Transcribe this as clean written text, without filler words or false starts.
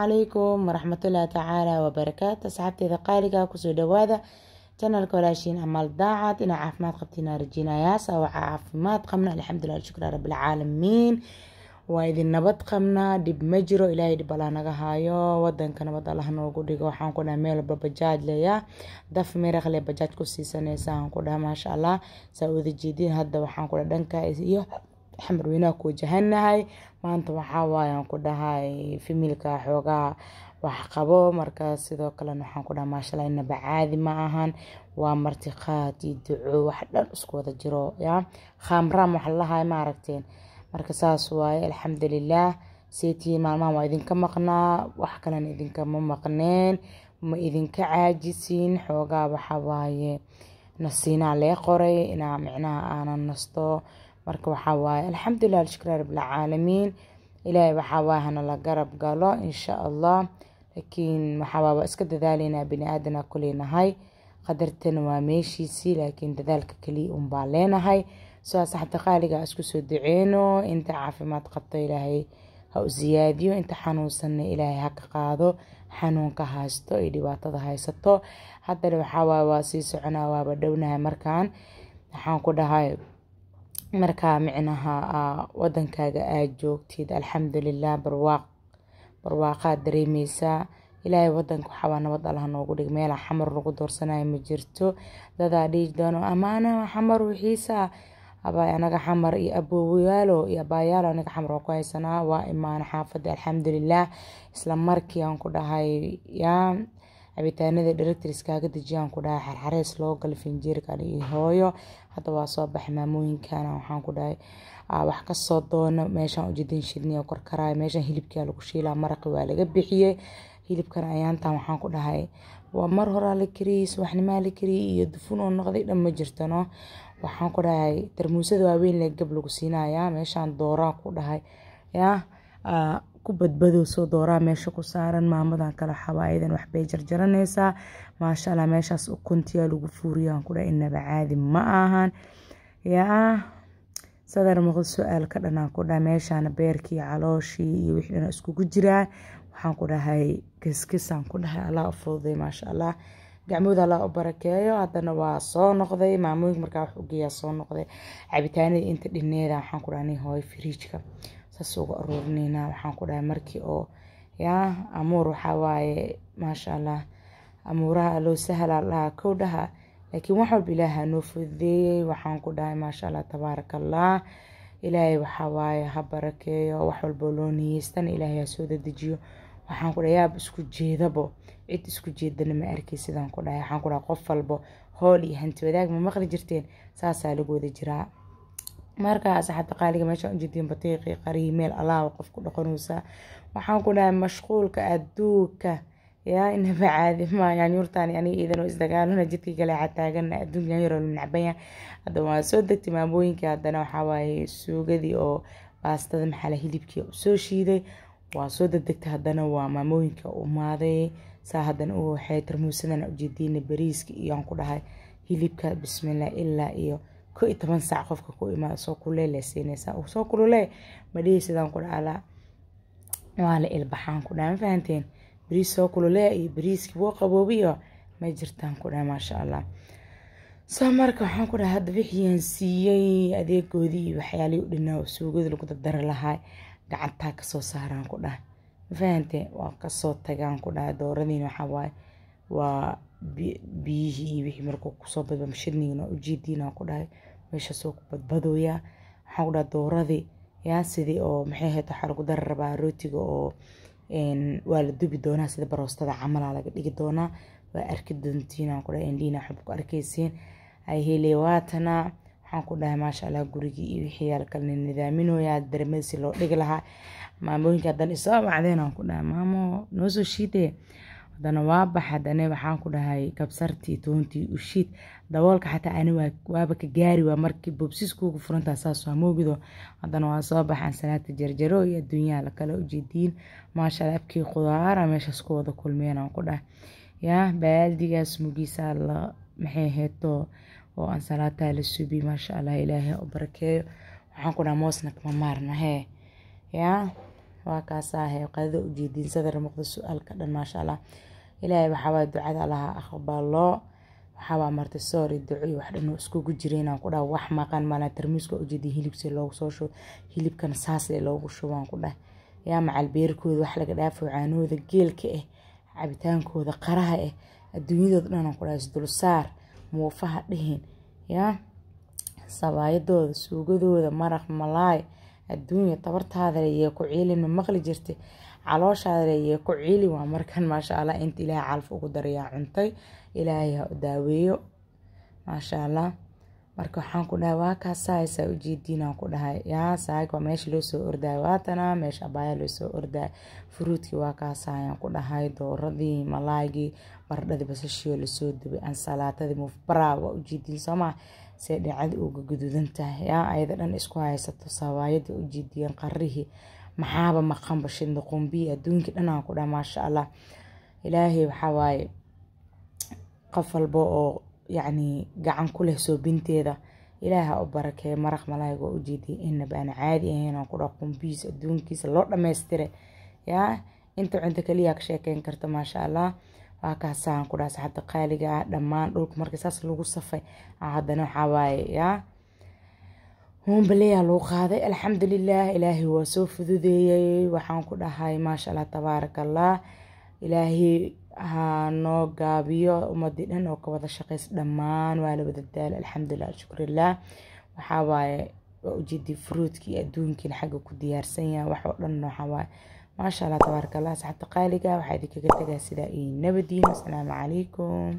عليكم ورحمة الله تعالى وبركاته. أصحابتي إذا قالقة كسو دواذا channel كولاشين أمال ضاعت إنا عافمات قبتنا رجينا ياسا وعافمات قمنا الحمد لله شكرا رب العالمين. وإذن نبض قمنا دب مجرو إلهي دب الله نغهايو ودن كنبض الله نوغو ديغو وحان كنا ميل ببجاج ليا دف ميرخ لي بجاج كسي سنيسان كنا ما شاء الله سعود جديد هدا وحان كنا دنكا إيو حمر ويناك وجهنهاي maanta waxaa waayaan ku dhahay familka xoogaa wax qabo markaas sidoo kale waxaan ku dhahay maasha Allah inaba caadi ma ahan waa martiqaad iyo duco wax dhan isku wada jiro ya khamram wax lahaay ma aragteen marka saas waaye alxamdulillah seetii maalmahan waa idinka maqnaa wax kalena idinka ma maqneen ma idinka caajisin xoogaa waxa waaye nasiina lee qoray inaa micnaha aanan nasto marka waxa waaye alxamdulillah shukran rabbil caalamiin ilaahay waxa waaye hana la garab galo insha Allah laakiin waxa waa iska dadaalina bini aadana kuleenahay qadartana waa meeshiisi laakiin dadaalka kali baa leenahay soo saxda qaaliga isku soo duceeno inta caafimaad qabto ilaahay ha u ziyaadiyo inta xanuunsan ilaahay ha ka qaado xanuunka haysto iyo dhibaatada haysato haddana waxa waa sii soconaa waaba dhownahay markaan waxaan ku dhahay marka micnaha wadankaaga aad joogtid alxamdulillah barwaaqaad dareemaysaa ilaahay wadanka waxaa nabad Allah noogu dhig meel xamar lagu doorsanayo ma jirto dadaa dhiig doono amaana xamar wixiisa abay anaga xamar iyo aboowayaalo iyo abayaalo anaga xamar ku haysanaa waa imaan xaafada alxamdulillah isla markii aan ku dhahay yaa abitaanada directorskaaga dajiyaan ku dhahay xarxareys loo gal finjeerka iyo hooyo hadda waa soo baxay maamooyinkana waxaan ku dhahay wax ka soo doono meeshan u jidin shidniyo korkaraay meeshan hilibka lagu shiilaa maraqi waa laga bixiyay hilibkan ayaantan waxaan ku dhahay waa mar hore la kariis waxnima la kariis iyo dufun oo noqday dhan ma jirtano waxaan ku dhahay tarmuusada waaweyn la gab lagu siinayaa meeshan doora ku dhahay yaa ku badbado soo dooraa meesha ku saaran maamadan kala xawaayadan wax bay jarjaranaysaa maasha Allah meeshaas ukuntiya lagu fuuriyaan ku dhahay inaba caadi ma ahan yaa sadar muqad su'aal ka dhanaan ku dhahay meeshaan beerkii calooshii iyo wixii dhan isku jiraan waxaan ku dhahay kiskisaan ku dhahay Allah u fududay maasha Allah gacmooda Allah u barakeeyo haddana waa soo noqday maamooyinka markaa wax u geeyaa soo noqday cabitaanada inta dhineeda waxaan ku dhahay hooy fridge-ka saas ugu aruurinayna waxaan ku dhahay markii oo yaa amuur waxa waaye maasha Allah amuuraha loo sahla Allah ku dhaha laakiin wax walba Ilaahay noo fududeeyay waxaan ku dhahay maasha Allah tabaarakallah Ilaahay waxa waaye ha barakeeyo wax walba loo niyeystan Ilaahay soo dejiyo waxaan ku dhahay isku jeedabo cid isku jeedana ma arkay sidaan ku dhahay waxaan ku dhahay qof walba hool iyo hanti wadaag ma maqli jirteen saasa lagu wada jiraa marka asxaabta qaaliga meesha u jeedin batiiqi qariimeel Allah qof ku dhaqanaysa waxaan ku dhahay mashquulka adduunka yaa inaba caadi ma yani yurtaan yani idan isdagaalana jidkii kale taagan adduunka yar oo nacbaya hadda waa soo degtay maamooyinka haddana waxa waaye suugadii oo baastada maxaa hilibkii soo shiiday waa soo degtay haddana waa maamooyinka u maaday saa haddana uu waxay tarmuusadana u jeedin bariiska iyo aan ku dhahay hilibka bismillah ilaa iyo 11 saac qofka ku imaa soo kuleeleysanaysa oo soo kululay madii sidaan ku dhaala waa la ilbaxaan ku dhaan fahanteen bariis soo kululay iyo bariiski wuu qaboobiyo ma jirtaan ku dhaan maasha Allah soo marka waxaan ku dhahay hadda wixii siiyay adeegoodii waxyaalo u dhinaa suugada lagu dar lahaa gacanta ka soo saaraan ku dhahay fahanteen waa ka soo tagaan ku dhahay dooradiina waxa waaye waa biyihii wixii markuu ku soo badba mashidniina u jeedina ku dhahay meesha soo ku badbadooya waxaan ku dhahay dooradii yaa sidii oo maxay ahayd waxa lagu dar rabaa rootiga oo waa la dubi doonaa sida baroostada camal laga dhigi doonaa waa arki doontiina ku dhahay indhiina xub ku arkaysiin ay helay waatana waxaan ku dhahay maasha Allah gurigii iyo wixii yaal kale nidaaminooya darmeesi loo dhigi lahaa maamooyinka hadan isoo wacdeen ku dhahay maamo noo soo shiidee haddana waa baxadane waxaan ku dhahay kabsartii toontii u shiid daboolka xataa ani waaba ka gaari waa markii bobsiskuugu furantaa saas waa moogido haddana waa soo baxaan salaata jarjaro iyo adduunyaha la kala u jeediin maasha Allah abkii qudaara meeshaas ku wada kulmeenaan ku dhahay yaa baaldigaas mugiisa la maxay heeto oo aan salaata la subi maasha Allah Ilaahay u barakeeyo waxaan ku dhahay moosna kama maarna yaa وكاساه قادو ujeedin sadar muqdo su'aalka dhan ma sha Allah ilaahay waxa waa ducada laha aqbalo waxa waa marti sorry ducay wax dhan isku jireenan ku dhaw wax maqan mala tarmiiska ujeedin hilibsi loogu soo sho hilibkan saas loogu shubaan ku dhaw yaa macal beerkooda wax laga dhaafo caanooda geelka cabitaankooda qaraha adduunyada dhan ku dhaw isdul saar muufaha dhihin yaa sabaayadooda suugadooda maraq malaay adduunya tabartaada ay ku ciilin maqli jirtay calooshaada ay ku ciili waa markan ma sha Allah inta ilaahay calf ugu dariya cuntay ilaahay ha daaweeyo ma sha Allah marka waxaan ku dhahay waa ka saaysa ujeedinaan ku dhahay yaa saayko meesha loo soo orday waatana meesha baaya loo soo orday fruitki waa ka saayaan ku dhahay dooradii malaaygi baradhada basashiyo la soo dubay ansalaatadii mufbara waa ujeedin sama see dhacad uga gududan tahay yaa ayada dhan isku haysato sawaayada ujeediyeen qarihi maxaaba maqan bashin qumbi adduunka dhan aan ku dhahay ma sha Allah ilaahay waxa waaye qof walba oo يعني قاعن كله سو بنتيدا إلها أبارك مرق ملاك وأجدي إن بأنا عادي هنا كل رقم بيس دون كيس اللوط لما يستري يا أنت عندك ليك شيء كرت ما شاء الله وكاسان كل راس حتى قالقة لما نقولك مركز أصل لو صفي عادنا حواي يا هم بليه لو هذا الحمد لله إلهي وسوف ذي وحن كل هاي ما شاء الله تبارك الله إلهي هانو قابيو ومدينة وكوضا شقيس دمان وعلى بدال الحمد لله شكر الله وحاواي وجدي فروتكي أدونكي لحقو كديار سنة وحوالنا حواي ما شاء الله تبارك الله سحت قالقة وحيدي كتاقا سدائي نبدين والسلام عليكم.